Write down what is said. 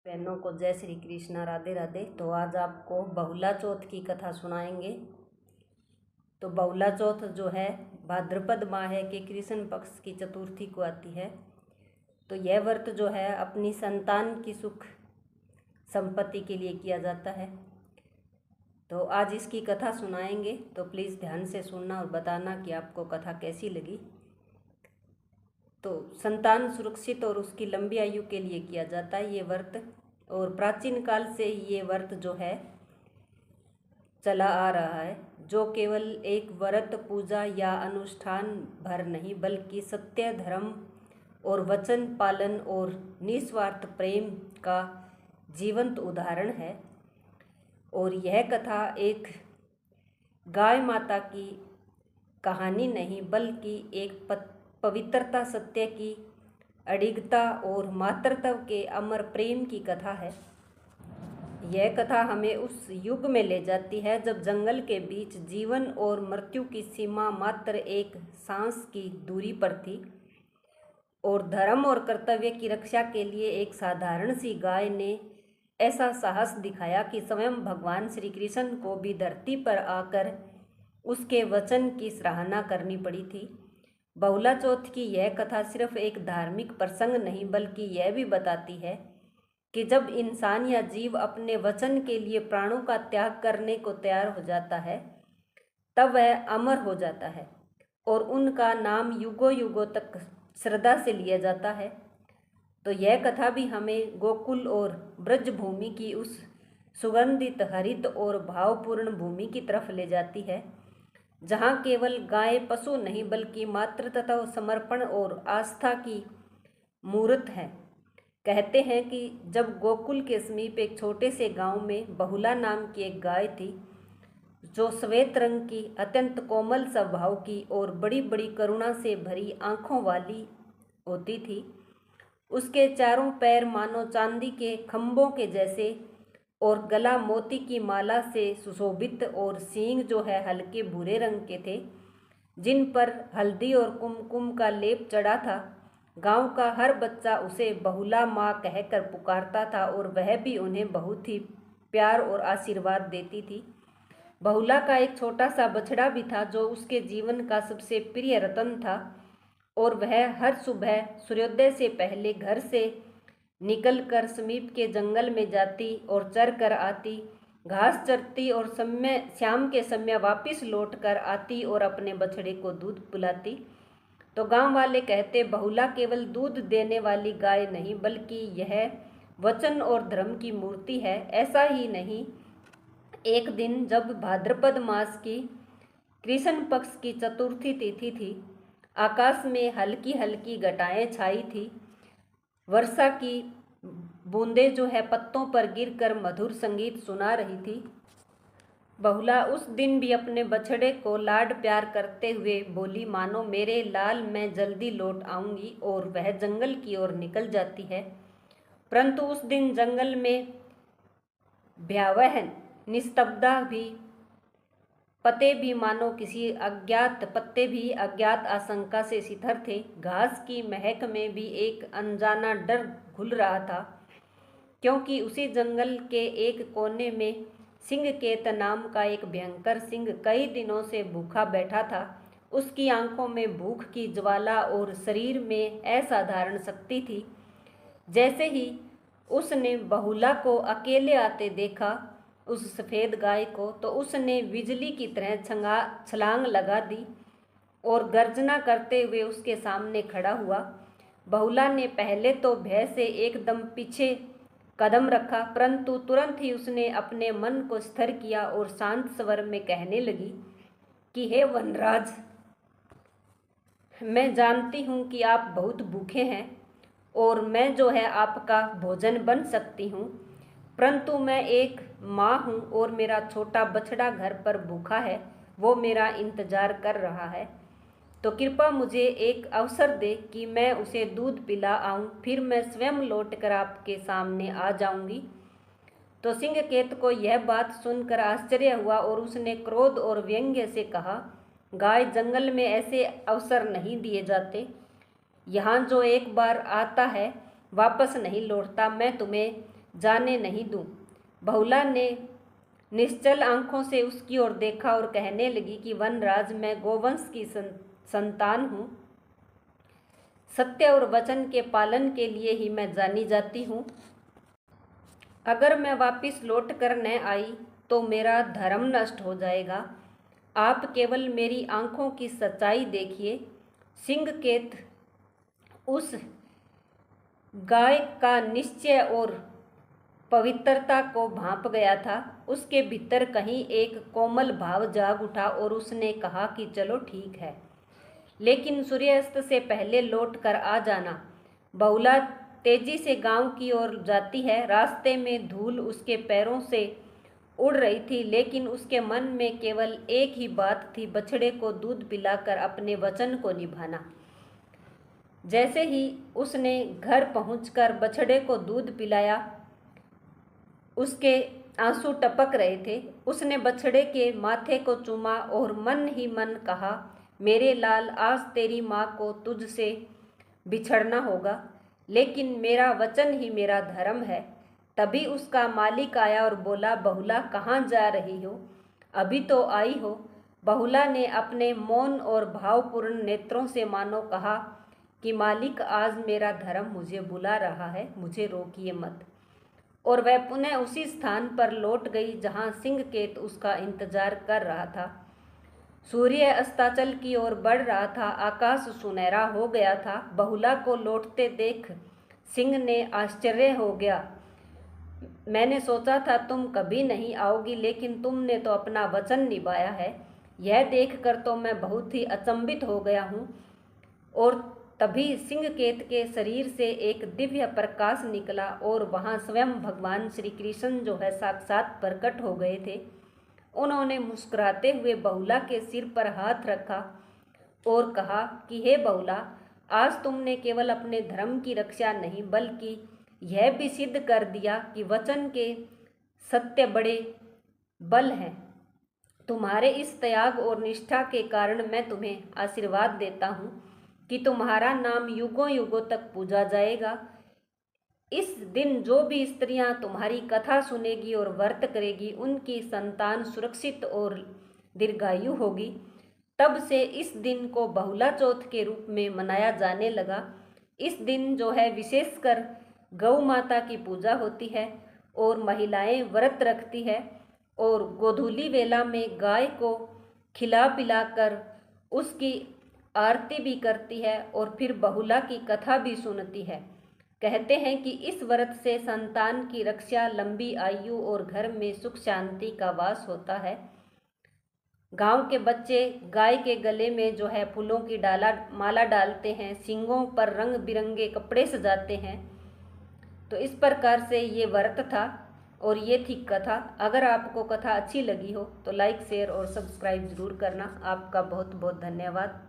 बहनों को जय श्री कृष्णा, राधे राधे। तो आज आपको बहुला चौथ की कथा सुनाएंगे। तो बहुला चौथ जो है भाद्रपद माह के कृष्ण पक्ष की चतुर्थी को आती है। तो यह व्रत जो है अपनी संतान की सुख संपत्ति के लिए किया जाता है। तो आज इसकी कथा सुनाएंगे, तो प्लीज़ ध्यान से सुनना और बताना कि आपको कथा कैसी लगी। तो संतान सुरक्षित और उसकी लंबी आयु के लिए किया जाता है ये व्रत, और प्राचीन काल से ही ये व्रत जो है चला आ रहा है, जो केवल एक व्रत पूजा या अनुष्ठान भर नहीं बल्कि सत्य, धर्म और वचन पालन और निस्वार्थ प्रेम का जीवंत उदाहरण है। और यह कथा एक गाय माता की कहानी नहीं बल्कि एक पवित्रता, सत्य की अडिगता और मातृत्व के अमर प्रेम की कथा है। यह कथा हमें उस युग में ले जाती है जब जंगल के बीच जीवन और मृत्यु की सीमा मात्र एक सांस की दूरी पर थी, और धर्म और कर्तव्य की रक्षा के लिए एक साधारण सी गाय ने ऐसा साहस दिखाया कि स्वयं भगवान श्री कृष्ण को भी धरती पर आकर उसके वचन की सराहना करनी पड़ी थी। बहुला चौथ की यह कथा सिर्फ एक धार्मिक प्रसंग नहीं बल्कि यह भी बताती है कि जब इंसान या जीव अपने वचन के लिए प्राणों का त्याग करने को तैयार हो जाता है तब वह अमर हो जाता है और उनका नाम युगों युगों तक श्रद्धा से लिया जाता है। तो यह कथा भी हमें गोकुल और ब्रज भूमि की उस सुगंधित, हरित और भावपूर्ण भूमि की तरफ ले जाती है, जहाँ केवल गाय पशु नहीं बल्कि मातृत्व, समर्पण और आस्था की मूर्त है। कहते हैं कि जब गोकुल के समीप एक छोटे से गांव में बहुला नाम की एक गाय थी, जो श्वेत रंग की, अत्यंत कोमल स्वभाव की और बड़ी बड़ी करुणा से भरी आंखों वाली होती थी। उसके चारों पैर मानो चांदी के खंभों के जैसे और गला मोती की माला से सुशोभित, और सींग जो है हल्के भूरे रंग के थे जिन पर हल्दी और कुमकुम का लेप चढ़ा था। गांव का हर बच्चा उसे बहुला माँ कहकर पुकारता था और वह भी उन्हें बहुत ही प्यार और आशीर्वाद देती थी। बहुला का एक छोटा सा बछड़ा भी था जो उसके जीवन का सबसे प्रिय रतन था, और वह हर सुबह सूर्योदय से पहले घर से निकलकर समीप के जंगल में जाती और चर कर आती, घास चरती और शाम के समय वापस लौट कर आती और अपने बछड़े को दूध पिलाती। तो गांव वाले कहते, बहुला केवल दूध देने वाली गाय नहीं बल्कि यह वचन और धर्म की मूर्ति है। ऐसा ही नहीं, एक दिन जब भाद्रपद मास की कृष्ण पक्ष की चतुर्थी तिथि थी, आकाश में हल्की हल्की घटाएं छाई थी। वर्षा की बूंदें जो है पत्तों पर गिरकर मधुर संगीत सुना रही थी। बहुला उस दिन भी अपने बछड़े को लाड प्यार करते हुए बोली, मानो मेरे लाल, मैं जल्दी लौट आऊंगी, और वह जंगल की ओर निकल जाती है। परंतु उस दिन जंगल में भयावह निस्तब्धता भी, पत्ते भी अज्ञात आशंका से शिथिल थे। घास की महक में भी एक अनजाना डर घुल रहा था, क्योंकि उसी जंगल के एक कोने में सिंहकेत नाम का एक भयंकर सिंह कई दिनों से भूखा बैठा था। उसकी आंखों में भूख की ज्वाला और शरीर में असाधारण शक्ति थी। जैसे ही उसने बहुला को अकेले आते देखा, उस सफ़ेद गाय को, तो उसने बिजली की तरह छलांग लगा दी और गर्जना करते हुए उसके सामने खड़ा हुआ। बहुला ने पहले तो भय से एकदम पीछे कदम रखा, परंतु तुरंत ही उसने अपने मन को स्थिर किया और शांत स्वर में कहने लगी कि हे वनराज, मैं जानती हूँ कि आप बहुत भूखे हैं और मैं जो है आपका भोजन बन सकती हूँ, परंतु मैं एक माँ हूँ और मेरा छोटा बछड़ा घर पर भूखा है, वो मेरा इंतज़ार कर रहा है। तो कृपा मुझे एक अवसर दे कि मैं उसे दूध पिला आऊँ, फिर मैं स्वयं लौटकर आपके सामने आ जाऊँगी। तो सिंहकेत को यह बात सुनकर आश्चर्य हुआ और उसने क्रोध और व्यंग्य से कहा, गाय, जंगल में ऐसे अवसर नहीं दिए जाते। यहाँ जो एक बार आता है वापस नहीं लौटता। मैं तुम्हें जाने नहीं दूं। बहुला ने निश्चल आंखों से उसकी ओर देखा और कहने लगी कि वनराज, मैं गोवंश की संतान हूँ। सत्य और वचन के पालन के लिए ही मैं जानी जाती हूँ। अगर मैं वापिस लौट कर न आई तो मेरा धर्म नष्ट हो जाएगा। आप केवल मेरी आंखों की सच्चाई देखिए। सिंहकेत उस गाय का निश्चय और पवित्रता को भांप गया था। उसके भीतर कहीं एक कोमल भाव जाग उठा और उसने कहा कि चलो ठीक है, लेकिन सूर्यास्त से पहले लौट कर आ जाना। बहुला तेजी से गांव की ओर जाती है। रास्ते में धूल उसके पैरों से उड़ रही थी, लेकिन उसके मन में केवल एक ही बात थी, बछड़े को दूध पिलाकर अपने वचन को निभाना। जैसे ही उसने घर पहुंचकर बछड़े को दूध पिलाया, उसके आंसू टपक रहे थे। उसने बछड़े के माथे को चूमा और मन ही मन कहा, मेरे लाल, आज तेरी माँ को तुझसे बिछड़ना होगा, लेकिन मेरा वचन ही मेरा धर्म है। तभी उसका मालिक आया और बोला, बहुला, कहाँ जा रही हो? अभी तो आई हो। बहुला ने अपने मौन और भावपूर्ण नेत्रों से मानो कहा कि मालिक, आज मेरा धर्म मुझे बुला रहा है, मुझे रोकिए मत। और वह पुनः उसी स्थान पर लौट गई जहाँ सिंहकेत उसका इंतजार कर रहा था। सूर्य अस्ताचल की ओर बढ़ रहा था। आकाश सुनहरा हो गया था। बहुला को लौटते देख सिंह ने आश्चर्य हो गया। मैंने सोचा था तुम कभी नहीं आओगी, लेकिन तुमने तो अपना वचन निभाया है। यह देखकर तो मैं बहुत ही अचंभित हो गया हूँ। और तभी सिंहकेत के शरीर से एक दिव्य प्रकाश निकला और वहाँ स्वयं भगवान श्री कृष्ण जो है साक्षात प्रकट हो गए थे। उन्होंने मुस्कुराते हुए बहुला के सिर पर हाथ रखा और कहा कि हे बहुला, आज तुमने केवल अपने धर्म की रक्षा नहीं बल्कि यह भी सिद्ध कर दिया कि वचन के सत्य बड़े बल हैं। तुम्हारे इस त्याग और निष्ठा के कारण मैं तुम्हें आशीर्वाद देता हूँ कि तुम्हारा नाम युगों युगों तक पूजा जाएगा। इस दिन जो भी स्त्रियां तुम्हारी कथा सुनेगी और व्रत करेगी, उनकी संतान सुरक्षित और दीर्घायु होगी। तब से इस दिन को बहुला चौथ के रूप में मनाया जाने लगा। इस दिन जो है विशेषकर गौ माता की पूजा होती है और महिलाएं व्रत रखती है और गोधूली वेला में गाय को खिला पिलाकर उसकी आरती भी करती है और फिर बहुला की कथा भी सुनती है। कहते हैं कि इस व्रत से संतान की रक्षा, लंबी आयु और घर में सुख शांति का वास होता है। गांव के बच्चे गाय के गले में जो है फूलों की माला डालते हैं, सींगों पर रंग बिरंगे कपड़े सजाते हैं। तो इस प्रकार से ये व्रत था और ये थी कथा। अगर आपको कथा अच्छी लगी हो तो लाइक, शेयर और सब्सक्राइब जरूर करना। आपका बहुत बहुत धन्यवाद।